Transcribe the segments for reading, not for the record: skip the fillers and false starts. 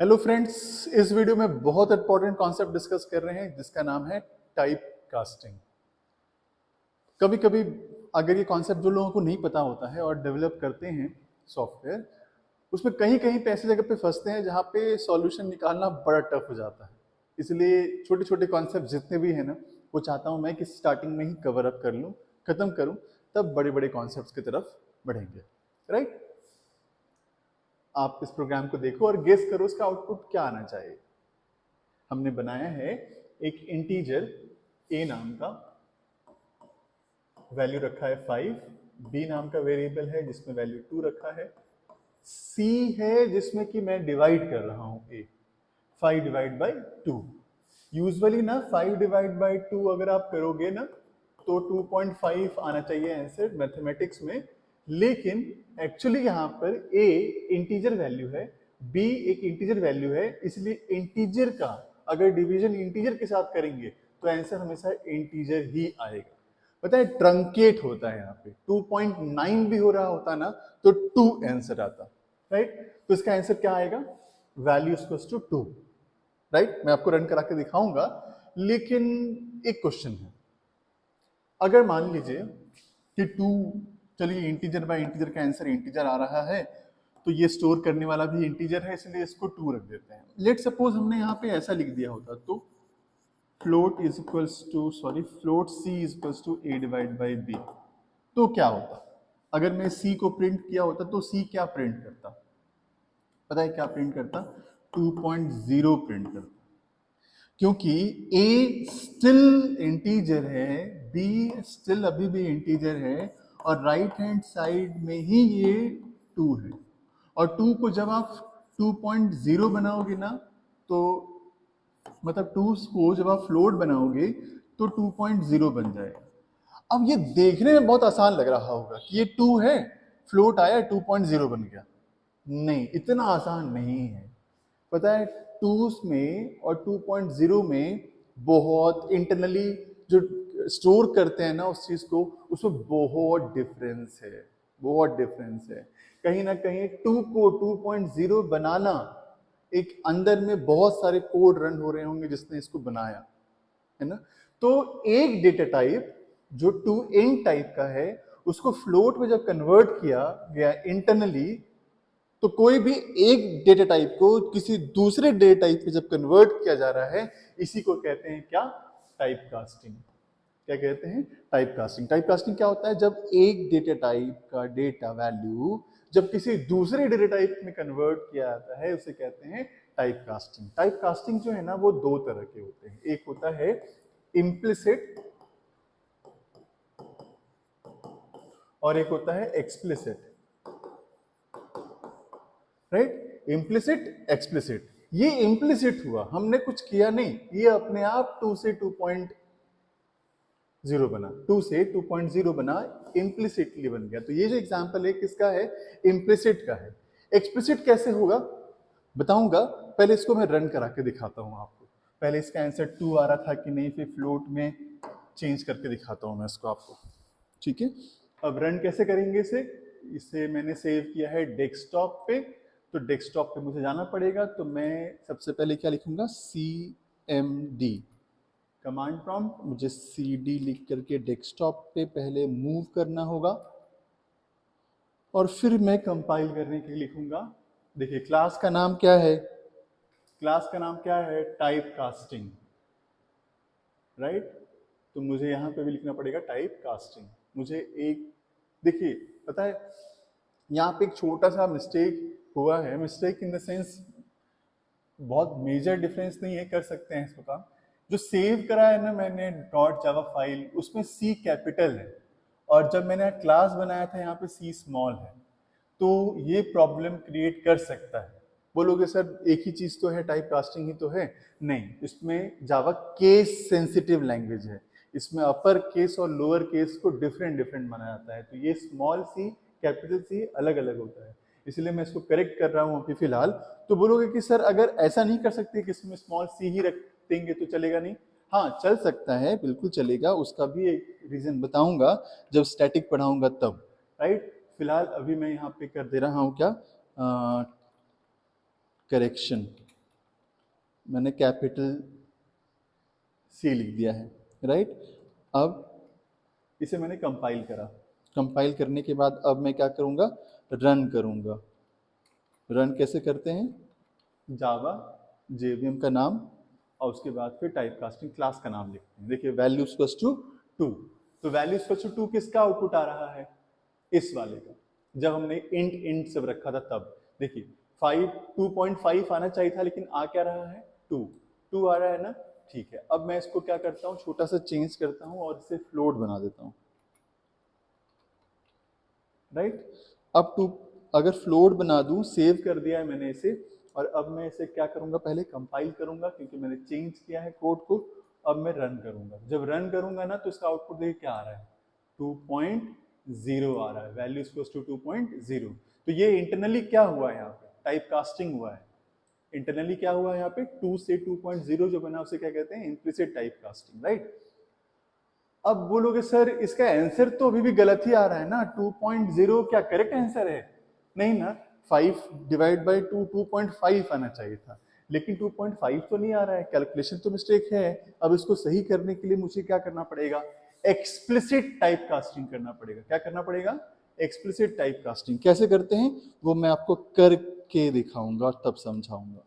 Hello friends, इस video में बहुत इंपॉर्टेंट कॉन्सेप्ट डिस्कस कर रहे हैं जिसका नाम है टाइप कास्टिंग। कभी कभी अगर ये कॉन्सेप्ट जो लोगों को नहीं पता होता है और डेवलप करते हैं सॉफ्टवेयर, उसमें कहीं कहीं पे ऐसी जगह पे फंसते हैं जहाँ पे सॉल्यूशन निकालना बड़ा टफ हो जाता है। इसलिए छोटे छोटे कॉन्सेप्ट जितने भी हैं ना, वो चाहता हूँ मैं कि स्टार्टिंग में ही कवर अप कर लूँ, खत्म करूँ, तब बड़े बड़े कॉन्सेप्ट्स की तरफ बढ़ेंगे। राइट? आप इस प्रोग्राम को देखो और गेस करो इसका आउटपुट क्या आना चाहिए। हमने बनाया है एक इंटीजर a नाम का, वैल्यू रखा है 5, b नाम का वेरिएबल है जिसमें वैल्यू 2 रखा है, c है जिसमें कि मैं डिवाइड कर रहा हूं a, 5 डिवाइड बाई 2। यूजुअली ना 5 डिवाइड बाई 2 अगर आप करोगे ना तो 2.5 आना चाहिए आंसर मैथमेटिक्स में, लेकिन एक्चुअली यहाँ पर a इंटीजर वैल्यू है, b एक इंटीजर वैल्यू है, इसलिए इंटीजर का अगर डिवीजन इंटीजर के साथ करेंगे तो आंसर हमेशा इंटीजर ही आएगा। पता है ट्रंकेट होता है, यहाँ पे 2.9 भी हो रहा होता ना तो 2 आंसर आता। राइट? तो इसका आंसर क्या आएगा? Value equals to 2। राइट? मैं आपको रन करा के दिखाऊंगा, लेकिन एक क्वेश्चन है। अगर मान लीजिए कि 2, चलिए इंटीजर बाय इंटीजर का आंसर इंटीजर आ रहा है, तो ये स्टोर करने वाला भी इंटीजर है, इसलिए इसको 2 रख देते हैं। लेट सपोज हमने यहाँ पे ऐसा लिख दिया होता तो float is equals to float c is equals to a divide by b, तो क्या होता? अगर मैं c को प्रिंट किया होता तो c क्या प्रिंट करता? पता है क्या प्रिंट करता? 2.0 प्रिंट करता, क्योंकि a स्टिल इंटीजर है, b स्टिल अभी भी इंटीजर है, और राइट हैंड साइड में ही ये 2 है। और 2 को जब आप 2.0 बनाओगे ना, तो मतलब 2 को जब आप फ्लोट बनाओगे तो 2.0 बन जाएगा। अब ये देखने में बहुत आसान लग रहा होगा कि ये 2 है, फ्लोट आया 2.0 बन गया। नहीं, इतना आसान नहीं है। पता है 2 में और 2.0 में बहुत इंटरनली जो स्टोर करते हैं ना उस चीज को, उसमें बहुत डिफरेंस है, बहुत डिफरेंस है। कहीं ना कहीं 2 को 2.0 बनाना, एक अंदर में बहुत सारे कोड रन हो रहे होंगे जिसने इसको बनाया है ना। तो एक डेटा टाइप जो 2n टाइप का है, उसको फ्लोट में जब कन्वर्ट किया गया इंटरनली, तो कोई भी एक डेटा टाइप को किसी दूसरे डेटा टाइप में जब कन्वर्ट किया जा रहा है, इसी को कहते हैं क्या? Type casting. क्या कहते हैं? Type casting. टाइप कास्टिंग क्या होता है? जब एक डेटा टाइप का डेटा वैल्यू जब किसी दूसरे डेटा टाइप में कन्वर्ट किया जाता है, उसे कहते हैं टाइप कास्टिंग। टाइप कास्टिंग जो है ना, वो दो तरह के होते हैं। एक होता है इम्प्लिसिट और एक होता है एक्सप्लिसिट। राइट? Implicit, explicit. ये इम्प्लिसिट हुआ, हमने कुछ किया नहीं, ये अपने आप 2 से 2.0 बना, 2 से 2.0 बना, इम्प्लिसिटली बन गया। तो ये जो एग्जांपल है किसका है? इम्प्लिसिट का है। एक्सप्लिसिट कैसे होगा बताऊंगा, पहले इसको मैं रन करा के दिखाता हूं आपको। पहले इसका आंसर 2 आ रहा था कि नहीं, फिर फ्लोट में चेंज करके दिखाता हूं मैं इसको आपको। ठीक है? अब रन कैसे करेंगे इसे? इसे मैंने सेव किया है डेस्कटॉप पे, तो डेस्कटॉप पे मुझे जाना पड़ेगा। तो मैं सबसे पहले क्या लिखूंगा? cmd कमांड प्रॉम्प्ट, मुझे cd लिख करके डेस्कटॉप पे पहले मूव करना होगा, और फिर मैं कंपाइल करने के लिए लिखूंगा। देखिए क्लास का नाम क्या है? क्लास का नाम क्या है? Type casting. राइट? तो मुझे यहां पे भी लिखना पड़ेगा टाइप कास्टिंग। मुझे एक, देखिए पता है यहाँ पे एक छोटा सा मिस्टेक हुआ है। मिस्टेक इन द सेंस बहुत मेजर डिफरेंस नहीं है, कर सकते हैं इसको काम। जो सेव करा है ना मैंने डॉट जावा फाइल, उसमें सी कैपिटल है, और जब मैंने क्लास बनाया था यहाँ पे सी स्मॉल है। तो ये प्रॉब्लम क्रिएट कर सकता है। बोलोगे सर एक ही चीज तो है, टाइप कास्टिंग ही तो है। नहीं, इसमें जावा केस सेंसिटिव लैंग्वेज है, इसमें अपर केस और लोअर केस को डिफरेंट डिफरेंट माना जाता है। तो ये स्मॉल सी कैपिटल सी अलग अलग होता है, इसलिए मैं इसको करेक्ट कर रहा हूँ अभी फिलहाल। तो बोलोगे कि सर अगर ऐसा नहीं कर सकते कि इसमें स्मॉल सी ही रख देंगे तो चलेगा नहीं? हाँ चल सकता है, बिल्कुल चलेगा। उसका भी एक रीजन बताऊंगा जब स्टैटिक पढ़ाऊंगा तब। राइट? फिलहाल अभी मैं यहाँ पे कर दे रहा हूँ क्या, करेक्शन। मैंने कैपिटल C लिख दिया है, राइट। अब इसे मैंने कंपाइल करा। कंपाइल करने के बाद अब मैं क्या करूँगा, रन करूँगा। रन कैसे करते हैं, जावा JVM का नाम और उसके बाद फिर टाइप कास्टिंग क्लास का नाम लिखते हैं। देखिए वैल्यू इक्वल्स टू 2, तो वैल्यू इक्वल टू 2 किसका आउटपुट आ रहा है, इस वाले का। जब हमने इंट इंट सब रखा था तब देखिए 2.5 आना चाहिए था, लेकिन आ क्या रहा है 2 आ रहा है ना। ठीक है, अब मैं इसको क्या करता हूँ, छोटा सा चेंज करता हूँ और इसे फ्लोट बना देता हूँ, राइट। अब 2 अगर फ्लोट बना दूं, सेव कर दिया है मैंने इसे, और अब मैं इसे क्या करूंगा, पहले कंपाइल करूंगा क्योंकि मैंने चेंज किया है कोड को। अब मैं रन करूंगा, जब रन करूंगा ना तो इसका आउटपुट देखिए क्या आ रहा है, 2.0 आ रहा है, वैल्यू इक्वल्स टू 2.0। तो ये इंटरनली क्या हुआ है, यहाँ पे टाइप कास्टिंग हुआ है। इंटरनली क्या हुआ है यहाँ पे, 2 से 2.0 जो बना उसे क्या कहते हैं, इम्प्लिसिट टाइप कास्टिंग, राइट। अब बोलोगे सर इसका आंसर तो अभी भी गलत ही आ रहा है ना, 2.0 क्या करेक्ट आंसर है, नहीं ना। 5 डिवाइड बाई 2 2.5 आना चाहिए था, लेकिन 2.5 तो नहीं आ रहा है, कैलकुलेशन तो मिस्टेक है। अब इसको सही करने के लिए मुझे क्या करना पड़ेगा, एक्सप्लिसिट टाइप कास्टिंग करना पड़ेगा। क्या करना पड़ेगा, एक्सप्लिसिट टाइप कास्टिंग। कैसे करते हैं वो मैं आपको करके दिखाऊंगा और तब समझाऊंगा।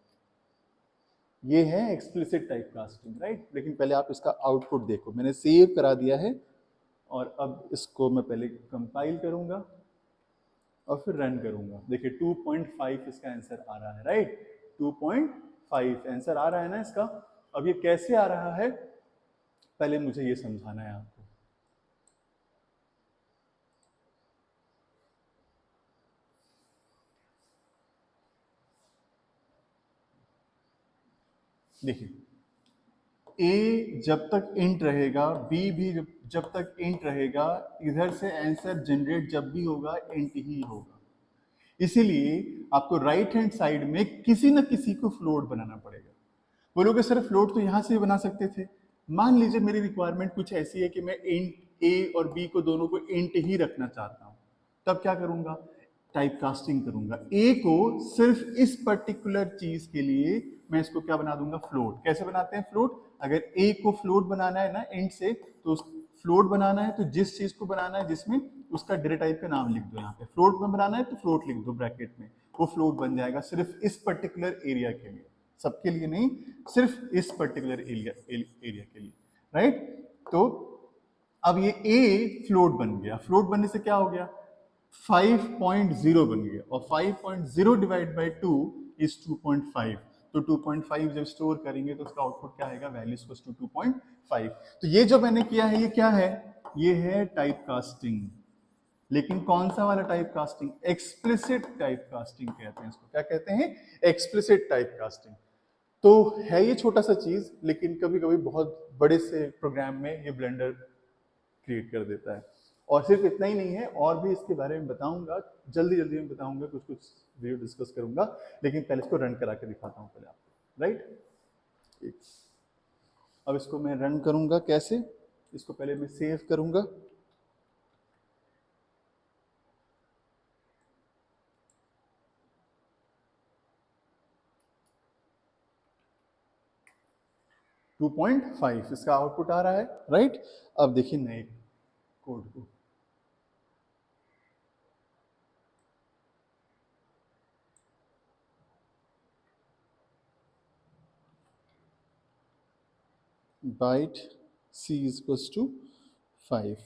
ये है एक्सप्लिसिट टाइप कास्टिंग, राइट। लेकिन पहले आप इसका आउटपुट देखो, मैंने सेव करा दिया है और अब इसको मैं पहले कंपाइल करूंगा और फिर रन करूंगा। देखिए 2.5 इसका आंसर आ रहा है, राइट। 2.5 आंसर आ रहा है ना इसका। अब ये कैसे आ रहा है, पहले मुझे ये समझाना है आपको। देखिए ए जब तक इंट रहेगा, बी भी जब तक इंट रहेगा, इधर से आंसर जनरेट जब भी होगा इंट ही होगा। इसीलिए आपको राइट हैंड साइड में किसी न किसी को फ्लोट बनाना पड़ेगा। बोलोगे सर फ्लोट तो यहां से बना सकते थे। मान लीजिए मेरी रिक्वायरमेंट कुछ ऐसी है कि मैं इंट ए और बी को दोनों को इंट ही रखना चाहता हूं, तब क्या करूंगा, टाइप कास्टिंग करूंगा। ए को सिर्फ इस पर्टिकुलर चीज के लिए मैं इसको क्या बना दूंगा, फ्लोट। कैसे बनाते हैं फ्लोट, अगर ए को फ्लोट बनाना है ना इंट से, तो फ्लोट बनाना है तो जिस चीज को बनाना है जिसमें उसका डेटा टाइप का नाम लिख दो, यहाँ पे फ्लोट में बनाना है तो फ्लोट लिख दो ब्रैकेट में, वो फ्लोट बन जाएगा सिर्फ इस पर्टिकुलर एरिया के लिए, सबके लिए नहीं, सिर्फ इस पर्टिकुलर एरिया के लिए, राइट। तो अब ये ए फ्लोट बन गया, फ्लोट बनने से क्या हो गया, 5.0 बन गया, और 5.0 डिवाइड बाई 2 इज 2.5। तो 2.5 जब स्टोर करेंगे तो उसका आउटपुट क्या आएगा, वैल्यू इक्वल्स टू 2.5। तो ये जो मैंने किया है ये क्या है, ये है टाइप कास्टिंग। लेकिन कौन सा वाला type casting, explicit type casting कहते हैं इसको। क्या कहते हैं, एक्सप्लिसिट टाइप कास्टिंग। तो है ये छोटा सा चीज, लेकिन कभी कभी बहुत बड़े से प्रोग्राम में ये ब्लेंडर क्रिएट कर देता है। और सिर्फ इतना ही नहीं है, और भी इसके बारे में बताऊंगा, जल्दी जल्दी में बताऊंगा, कुछ कुछ वीडियो डिस्कस करूंगा, लेकिन पहले इसको रन करा के दिखाता हूँ पहले आपको, राइट। अब इसको मैं रन करूंगा कैसे, इसको पहले मैं सेव करूंगा, टू 2.5 इसका आउटपुट आ रहा है, राइट। अब देखिए नए कोड को, बाइट c इक्वल्स टू 5,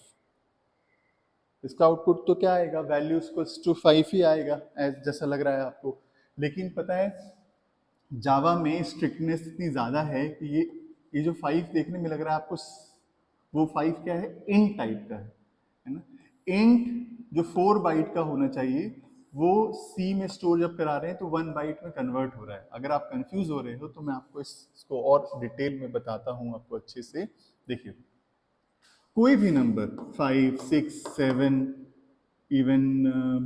इसका आउटपुट तो क्या आएगा, वैल्यू इक्वल्स टू 5 ही आएगा, जैसा लग रहा है आपको। लेकिन पता है जावा में स्ट्रिक्टनेस इतनी ज़्यादा है कि ये जो 5 देखने में लग रहा है आपको, वो 5 क्या है, इंट टाइप का है ना। इंट जो 4 बाइट का होना चाहिए, वो सी में स्टोर जब करा रहे हैं तो 1 बाइट में कन्वर्ट हो रहा है। अगर आप कंफ्यूज हो रहे हो तो मैं आपको इसको और डिटेल में बताता हूँ आपको अच्छे से। देखिए कोई भी नंबर 5, 6, 7, इवन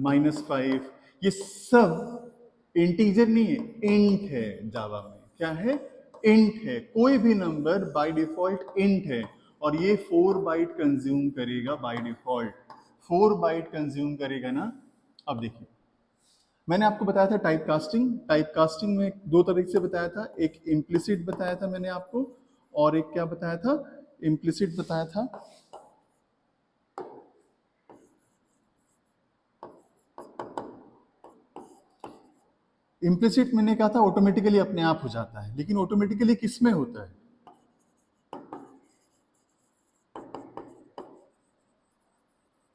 -5, ये सब इंटीजर नहीं है, इंट है। जावा में क्या है, इंट है। कोई भी नंबर बाय डिफॉल्ट इंट है, और ये 4 बाइट कंज्यूम करेगा बाय डिफॉल्ट, 4 बाइट कंज्यूम करेगा ना। अब देखिए मैंने आपको बताया था टाइप कास्टिंग। टाइप कास्टिंग में दो तरीके से बताया था, एक इम्प्लिसिट बताया था मैंने आपको, और एक क्या बताया था, इम्प्लिसिट बताया था। इम्प्लिसिट मैंने कहा था ऑटोमेटिकली अपने आप हो जाता है, लेकिन ऑटोमेटिकली किस में होता है?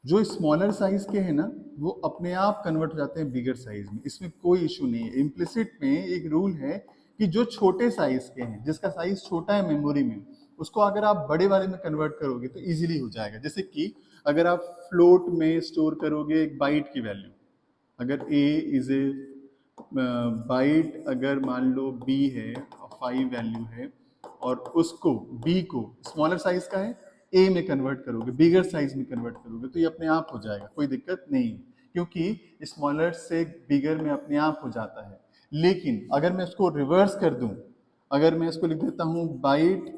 जो स्मॉलर साइज के हैं ना वो अपने आप कन्वर्ट हो जाते हैं बिगर साइज में, इसमें कोई इशू नहीं है। इम्प्लिसिट में एक रूल है कि जो छोटे साइज के हैं, जिसका साइज छोटा है मेमोरी में, उसको अगर आप बड़े वाले में कन्वर्ट करोगे तो इजीली हो जाएगा। जैसे कि अगर आप फ्लोट में स्टोर करोगे एक बाइट की वैल्यू, अगर a इज ए बाइट, अगर मान लो b है, 5 वैल्यू है, और उसको b को स्मॉलर साइज का है a में कन्वर्ट करोगे, बिगर साइज में कन्वर्ट करोगे, तो ये अपने आप हो जाएगा, कोई दिक्कत नहीं, क्योंकि स्मॉलर से बिगर में अपने आप हो जाता है। लेकिन अगर मैं इसको रिवर्स कर दूं, अगर मैं इसको लिख देता हूं byte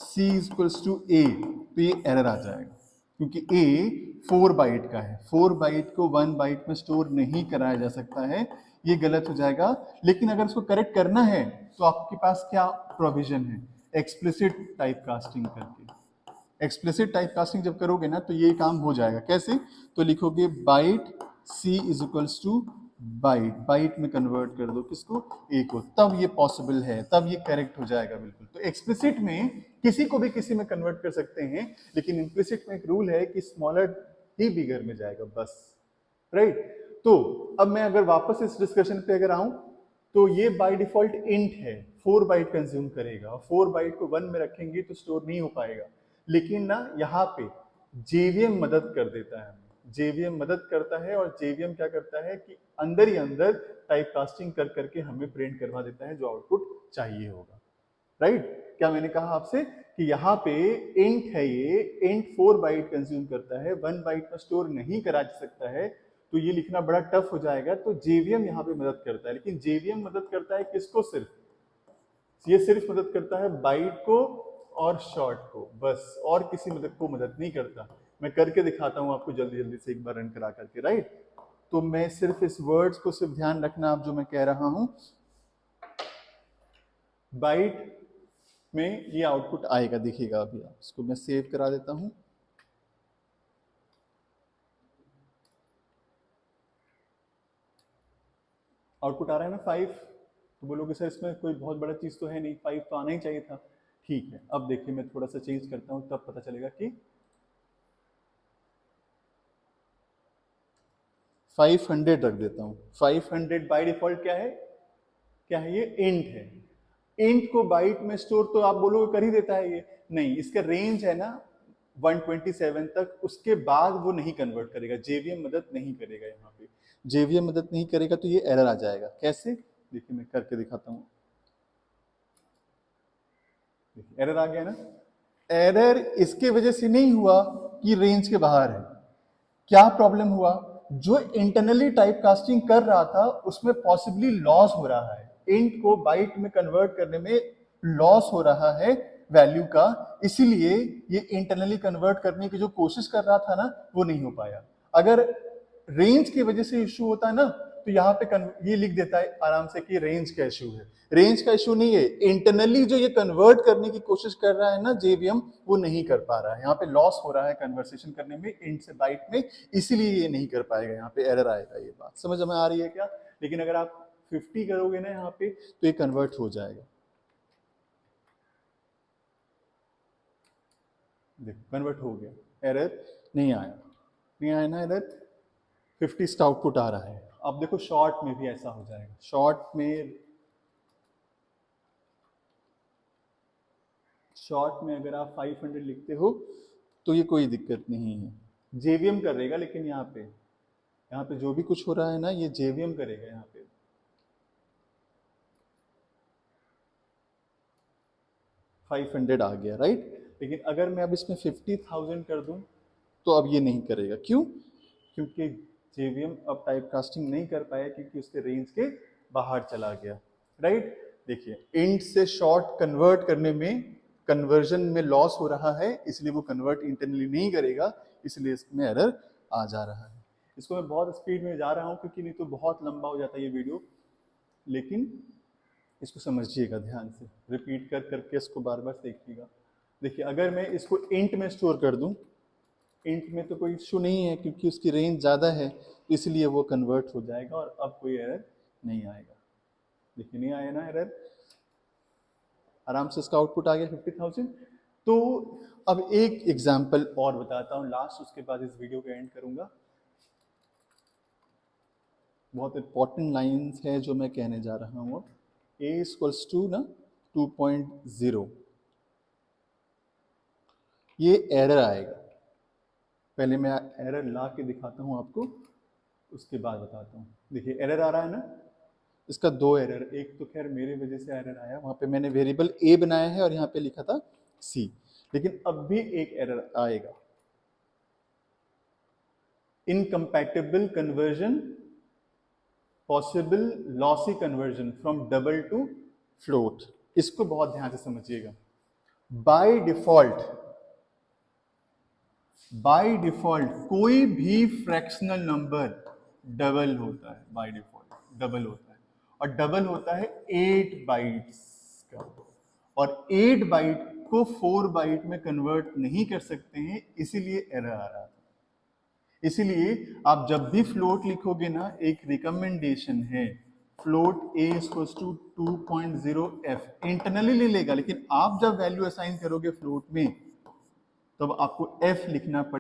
c equals to a, तो ये एरर आ जाएगा, क्योंकि a 4 बाइट का है, 4 बाइट को 1 बाइट में स्टोर नहीं कराया जा सकता है, ये गलत हो जाएगा। लेकिन अगर इसको करेक्ट करना है तो आपके पास क्या प्रोविजन है, एक्सप्लिसिट टाइप कास्टिंग करके। एक्सप्लिसिट टाइप कास्टिंग जब करोगे ना तो ये काम हो जाएगा। कैसे? तो लिखोगे byte c is equals to byte, byte में कन्वर्ट कर दो किसको, a को, तब ये पॉसिबल है, तब ये करेक्ट हो जाएगा बिल्कुल। तो एक्सप्लिसिट में किसी को भी किसी में कन्वर्ट कर सकते हैं, लेकिन इम्प्लिसिट में एक रूल है कि स्मॉलर ही बिगर में जाएगा बस, राइट। तो अब मैं अगर वापस इस डिस्कशन पे अगर आऊं, तो ये बाय डिफॉल्ट इंट है, 4 बाइट कंज्यूम करेगा, 4 बाइट को 1 में रखेंगे तो स्टोर नहीं हो पाएगा। लेकिन ना यहाँ पे जेवीएम मदद कर देता है, जेवीएम मदद करता है, और जेवीएम क्या करता है कि अंदर ही अंदर टाइप कास्टिंग कर करके हमें प्रिंट करवा देता है जो आउटपुट चाहिए होगा, राइट। क्या मैंने कहा आपसे कि यहाँ पे इंट है, ये इंट 4 बाइट कंज्यूम करता है, 1 बाइट में स्टोर नहीं करा जा सकता है, तो ये लिखना बड़ा टफ हो जाएगा। तो जेवीएम यहाँ पे मदद करता है, लेकिन जेवीएम मदद करता है किसको, सिर्फ ये सिर्फ मदद करता है बाइट को और शॉर्ट को, बस, और किसी मदद को मदद नहीं करता। मैं करके दिखाता हूं आपको जल्दी जल्दी से एक बार रन करा करके, राइट। तो मैं सिर्फ इस वर्ड्स को सिर्फ ध्यान रखना आप जो मैं कह रहा हूं, बाइट में ये आउटपुट आएगा, दिखेगा। अभी आप इसको मैं सेव करा देता हूं। आउटपुट आ रहा है ना 5, तो बोलोगे सर इसमें कोई बहुत बड़ा चीज तो है नहीं, 5 तो आना ही चाहिए था। ठीक है, अब देखिए मैं थोड़ा सा चेंज करता हूं, तब पता चलेगा कि 500 रख देता हूं। 500 बाय डिफॉल्ट क्या है, क्या है, ये इंट है। इंट को बाइट में स्टोर तो आप बोलोगे कर ही देता है ये, नहीं, इसका रेंज है ना 127 तक, उसके बाद वो नहीं कन्वर्ट करेगा, जेवीएम मदद नहीं करेगा। यहाँ पे जेवीएम मदद नहीं करेगा तो ये एरर आ जाएगा। कैसे? देखिए मैं करके दिखाता हूँ। एरर आ गया ना। एरर इसके वजह से नहीं हुआ कि रेंज के बाहर है, क्या प्रॉब्लम हुआ, जो इंटरनली टाइप कास्टिंग कर रहा था उसमें पॉसिबली लॉस हो रहा है, इंट को बाइट में कन्वर्ट करने में लॉस हो रहा है वैल्यू का, इसीलिए ये इंटरनली कन्वर्ट करने की जो कोशिश कर रहा था ना वो नहीं हो पाया। अगर रेंज की वजह से इश्यू होता है ना तो यहाँ पे ये लिख देता है आराम से कि रेंज का इश्यू है। रेंज का इश्यू नहीं है, इंटरनली जो ये कन्वर्ट करने की कोशिश कर रहा है ना जेवीएम, वो नहीं कर पा रहा है, यहाँ पे लॉस हो रहा है कन्वर्सेशन करने में इंट से बाइट में, इसीलिए ये नहीं कर पाएगा, यहाँ पे एरर आएगा। ये बात समझ में आ रही है क्या? लेकिन अगर आप 50 करोगे ना यहाँ पे तो ये कन्वर्ट हो जाएगा। देखो कन्वर्ट हो गया, एरर नहीं आया, नहीं आया ना एरर। 50 आउटपुट आ रहा है। अब देखो शॉर्ट में भी ऐसा हो जाएगा, शॉर्ट में अगर आप 500 लिखते हो तो ये कोई दिक्कत नहीं है, जेवीएम करेगा। लेकिन यहाँ पे जो भी कुछ हो रहा है ना ये जेवीएम करेगा। यहाँ पे 500 आ गया, राइट। लेकिन अगर मैं अब इसमें 50,000 कर दूं तो अब ये नहीं करेगा। क्यों? क्योंकि जेवीएम अब टाइप कास्टिंग नहीं कर पाया, क्योंकि उसके रेंज के बाहर चला गया, राइट। देखिए इंट से शॉर्ट कन्वर्ट करने में कन्वर्जन में लॉस हो रहा है, इसलिए वो कन्वर्ट इंटरनली नहीं करेगा, इसलिए इसमें एरर आ जा रहा है। इसको मैं बहुत स्पीड में जा रहा हूँ क्योंकि नहीं तो बहुत लंबा हो जाता है ये वीडियो, लेकिन इसको समझिएगा ध्यान से, रिपीट कर करके इसको बार बार देखिएगा। देखिए अगर मैं इसको इंट में स्टोर कर दूं, इंट में तो कोई इशू नहीं है क्योंकि उसकी रेंज ज़्यादा है, इसलिए वो कन्वर्ट हो जाएगा और अब कोई एरर नहीं आएगा। देखिए नहीं आया ना एरर, आराम से इसका आउटपुट आ गया 50,000। तो अब एक एग्जाम्पल और बताता हूँ लास्ट, उसके बाद इस वीडियो को एंड करूँगा। बहुत इंपॉर्टेंट लाइन्स है जो मैं कहने जा रहा हूँ अब। a इक्वल्स टू ना 2.0, ये एरर आएगा। पहले मैं एरर ला के दिखाता हूँ आपको, उसके बाद बताता हूँ। देखिए एरर आ रहा है ना, इसका दो एरर, एक तो खैर मेरे वजह से एरर आया, वहाँ पे मैंने वेरिएबल a बनाया है और यहाँ पे लिखा था c, लेकिन अब भी एक एरर आएगा, incompatible conversion, possible lossy conversion from double two float. इसको बहुत ध्यान से समझिएगा। बाय डिफॉल्ट कोई भी फ्रैक्शनल नंबर डबल होता है, बाय डिफॉल्ट डबल होता है, और डबल होता है 8 बाइट्स का, और 8 बाइट को 4 बाइट में कन्वर्ट नहीं कर सकते हैं, इसीलिए एरर आ रहा था। इसीलिए आप जब भी फ्लोट लिखोगे ना, एक रिकमेंडेशन है, float a equals to 2.0f internally ले लेगा, लेकिन आप जब वैल्यू असाइन करोगे फ्लोट में तब आपको f लिखना पड़ेगा।